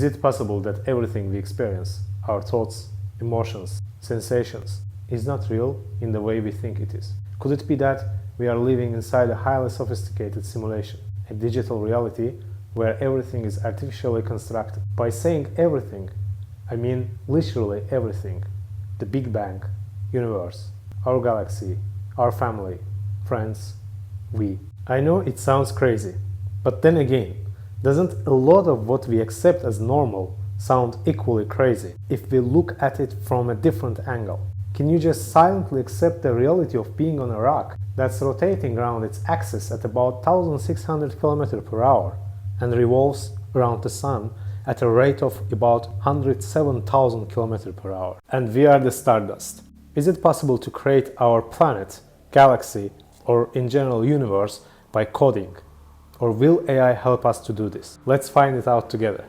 Is it possible that everything we experience, our thoughts, emotions, sensations, is not real in the way we think it is? Could it be that we are living inside a highly sophisticated simulation, a digital reality where everything is artificially constructed? By saying everything, I mean literally everything. The Big Bang, universe, our galaxy, our family, friends, we. I know it sounds crazy, but then again, doesn't a lot of what we accept as normal sound equally crazy if we look at it from a different angle? Can you just silently accept the reality of being on a rock that's rotating around its axis at about 1600 km per hour and revolves around the sun at a rate of about 107,000 km per hour? And we are the stardust. Is it possible to create our planet, galaxy, or in general universe by coding? Or will AI help us to do this? Let's find it out together.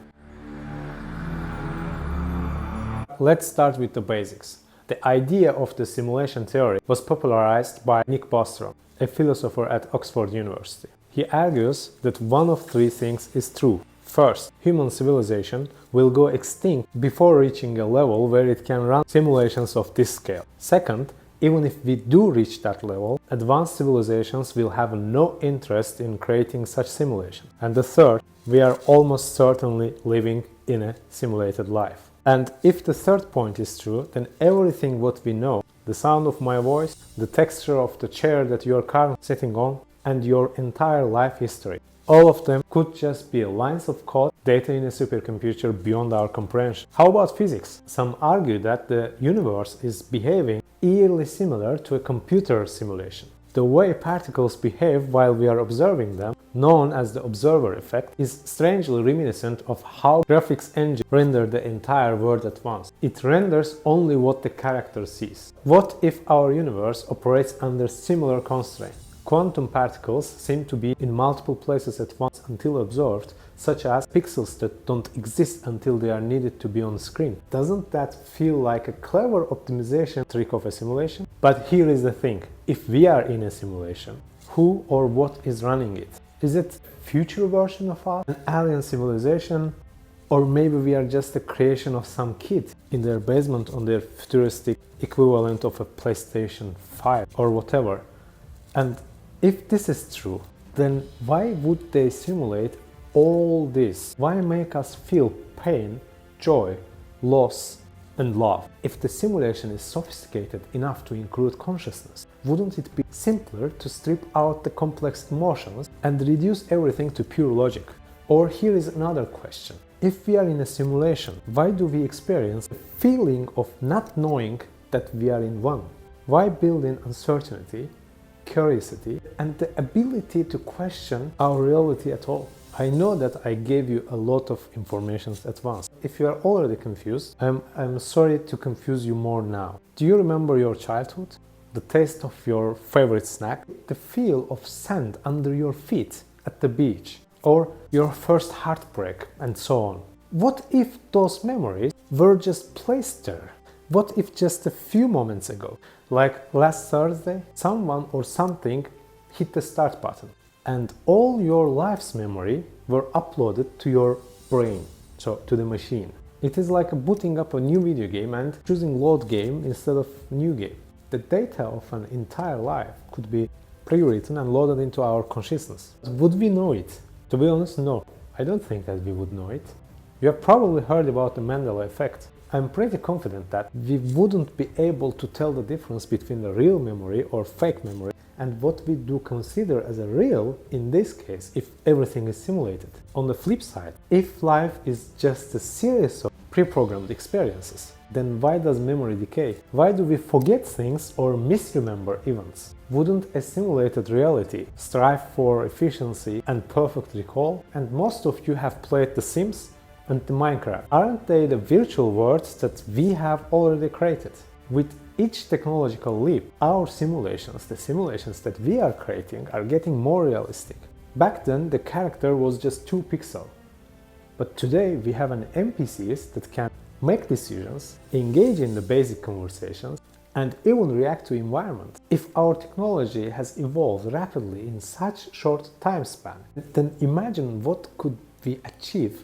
Let's start with the basics. The idea of the simulation theory was popularized by Nick Bostrom, a philosopher at Oxford University. He argues that one of three things is true. First, human civilization will go extinct before reaching a level where it can run simulations of this scale. Second, even if we do reach that level, advanced civilizations will have no interest in creating such simulations. And the third, we are almost certainly living in a simulated life. And if the third point is true, then everything what we know, the sound of my voice, the texture of the chair that you are currently sitting on, and your entire life history, all of them could just be lines of code, data in a supercomputer beyond our comprehension. How about physics? Some argue that the universe is behaving eerily similar to a computer simulation. The way particles behave while we are observing them, known as the observer effect, is strangely reminiscent of how graphics engines render the entire world at once. It renders only what the character sees. What if our universe operates under similar constraints? Quantum particles seem to be in multiple places at once until observed, such as pixels that don't exist until they are needed to be on screen. Doesn't that feel like a clever optimization trick of a simulation? But here is the thing. If we are in a simulation, who or what is running it? Is it a future version of us, an alien civilization, or maybe we are just a creation of some kid in their basement on their futuristic equivalent of a PlayStation 5 or whatever? And if this is true, then why would they simulate all this? Why make us feel pain, joy, loss, and love? If the simulation is sophisticated enough to include consciousness, wouldn't it be simpler to strip out the complex emotions and reduce everything to pure logic? Or here is another question. If we are in a simulation, why do we experience the feeling of not knowing that we are in one? Why build in uncertainty, curiosity, and the ability to question our reality at all? I know that I gave you a lot of information at once. If you are already confused, I'm sorry to confuse you more now. Do you remember your childhood? The taste of your favorite snack? The feel of sand under your feet at the beach? Or your first heartbreak, and so on? What if those memories were just placed there? What if just a few moments ago, like last Thursday, someone or something hit the start button and all your life's memory were uploaded to your brain, so to the machine? It is like booting up a new video game and choosing load game instead of new game. The data of an entire life could be pre-written and loaded into our consciousness. Would we know it? To be honest, no. I don't think that we would know it. You have probably heard about the Mandela effect. I'm pretty confident that we wouldn't be able to tell the difference between the real memory or fake memory and what we do consider as a real in this case if everything is simulated. On the flip side, if life is just a series of pre-programmed experiences, then why does memory decay? Why do we forget things or misremember events? Wouldn't a simulated reality strive for efficiency and perfect recall? And most of you have played The Sims and the Minecraft. Aren't they the virtual worlds that we have already created? With each technological leap, our simulations, the simulations that we are creating, are getting more realistic. Back then, the character was just 2 pixels. But today, we have an NPCs that can make decisions, engage in the basic conversations, and even react to environment. If our technology has evolved rapidly in such short time span, then imagine what could we achieve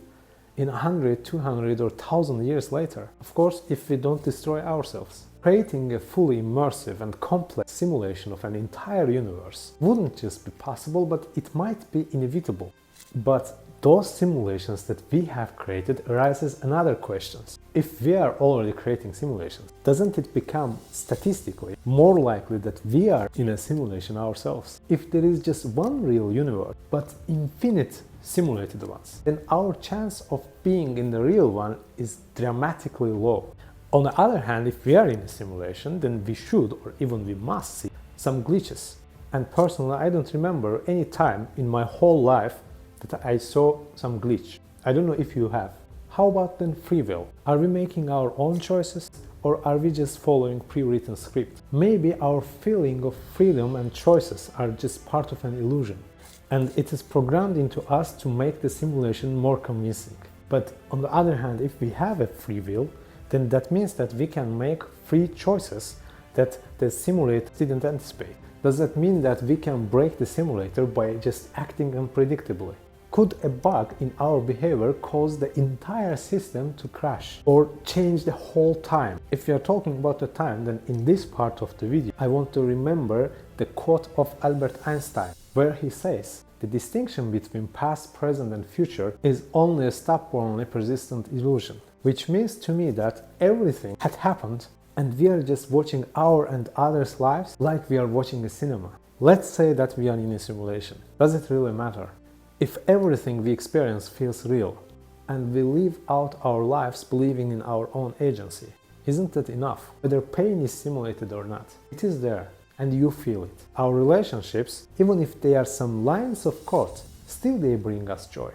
in 100, 200 or 1000 years later. Of course, if we don't destroy ourselves. Creating a fully immersive and complex simulation of an entire universe wouldn't just be possible, but it might be inevitable. But those simulations that we have created arises another question. If we are already creating simulations, doesn't it become statistically more likely that we are in a simulation ourselves? If there is just one real universe, but infinite simulated ones, then our chance of being in the real one is dramatically low. On the other hand, if we are in a simulation, then we should, or even we must, see some glitches. And personally, I don't remember any time in my whole life that I saw some glitch. I don't know if you have. How about then free will? Are we making our own choices, or are we just following pre-written script? Maybe our feeling of freedom and choices are just part of an illusion, and it is programmed into us to make the simulation more convincing. But on the other hand, if we have a free will, then that means that we can make free choices that the simulator didn't anticipate. Does that mean that we can break the simulator by just acting unpredictably? Could a bug in our behavior cause the entire system to crash or change the whole time? If we are talking about the time, then in this part of the video, I want to remember the quote of Albert Einstein, where he says, "The distinction between past, present and future is only a stubbornly persistent illusion." Which means to me that everything had happened and we are just watching our and others' lives like we are watching a cinema. Let's say that we are in a simulation. Does it really matter? If everything we experience feels real and we live out our lives believing in our own agency, isn't that enough? Whether pain is simulated or not, it is there and you feel it. Our relationships, even if they are some lines of code, still they bring us joy.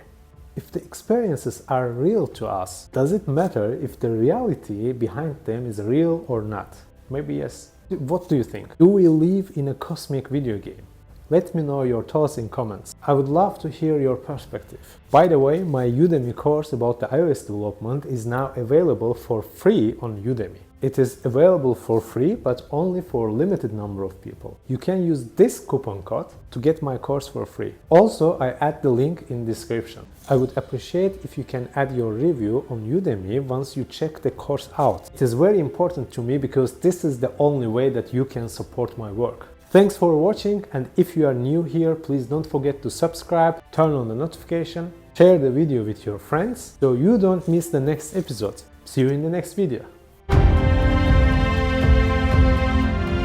If the experiences are real to us, does it matter if the reality behind them is real or not? Maybe yes. What do you think? Do we live in a cosmic video game? Let me know your thoughts in comments. I would love to hear your perspective. By the way, my Udemy course about the iOS development is now available for free on Udemy. It is available for free, but only for a limited number of people. You can use this coupon code to get my course for free. Also, I add the link in description. I would appreciate if you can add your review on Udemy once you check the course out. It is very important to me because this is the only way that you can support my work. Thanks for watching, and if you are new here, please don't forget to subscribe, turn on the notification, share the video with your friends so you don't miss the next episode. See you in the next video.